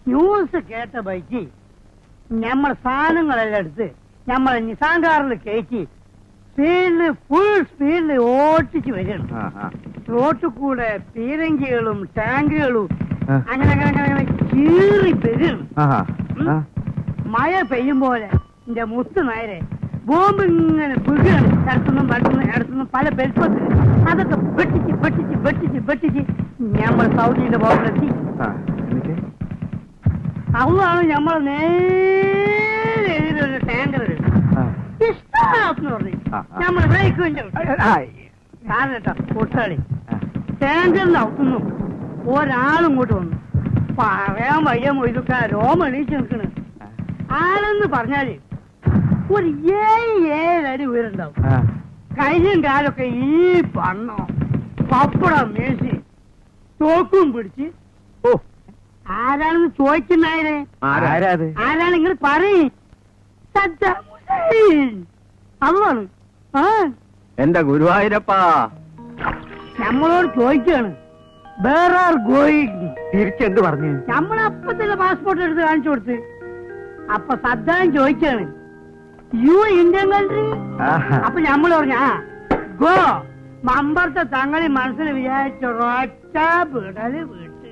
News കേട്ട bike ഞമ്മളെ സാധനങ്ങളെല്ലാം എടുത്ത് ഞമ്മളെ നിസാൻ കാറിൽ കയറ്റി ഫുൾ സ്പീഡിൽ ഓട്ടിച്ച് വരികയാണ്. റോട്ടിൽ കൂടെ പീരങ്കികളും ടാങ്കുകളും അങ്ങനെ അങ്ങനെ അങ്ങനെ കീറി വരികയാണ്. മഴ പെയ്യും പോലെ എന്റെ മുത്ത് നേരെ ബോംബ് ഇങ്ങനെ വീഴുകയാണ്. ഇടത്തുനിന്നും പല ബെൽപ്പത്തിൽ അതൊക്കെ വെട്ടിച്ച് ഞമ്മൾ സൗദിന്റെ ബോംബിലെത്തി. അതാണ് ഞമ്മളെ നേരെ എതിരൊരു ടാങ്കർ ഇഷ്ടം പറഞ്ഞു ഞമ്മള് ബ്രേക്ക് കാരണട്ടോ കൊട്ടാളി ടാങ്കറിന്റെ അവിടുന്നു ഒരാളും ഇങ്ങോട്ട് വന്നു. പറയാൻ വയ്യ മൊയ്തുക്ക രോമ എണീച്ച് നിൽക്കണ്. ആളെന്ന് പറഞ്ഞാല് ഒരു 7 അടി ഉയരുണ്ടാവും. കയ്യും കാലൊക്കെ ഈ പണ്ണോ പപ്പടം മേശി തോക്കും പിടിച്ച് ആരാണെന്ന് ചോദിക്കുന്നായേ ആരാണ് നിങ്ങൾ പറയും. സദ്ദാം ഹുസൈൻ അതാണ്. എന്റെ ഗുരുവായൂരപ്പാ നമ്മളോട് ചോദിക്കാണ് വേറെ ഗോയിങ്. തിരിച്ചെന്ത് പറഞ്ഞു? നമ്മളപ്പത്തന്നെ പാസ്പോർട്ട് എടുത്ത് കാണിച്ചു കൊടുത്ത്. അപ്പൊ സദ്ദാം ചോദിക്കാണ് യു ഇന്ത്യൻ കൺട്രി. അപ്പൊ നമ്മൾ പറഞ്ഞ ഗോ മമ്പറത്തെ തങ്ങളി മനസ്സിൽ വിചാരിച്ച ഒറ്റ വിടല് വിട്ട്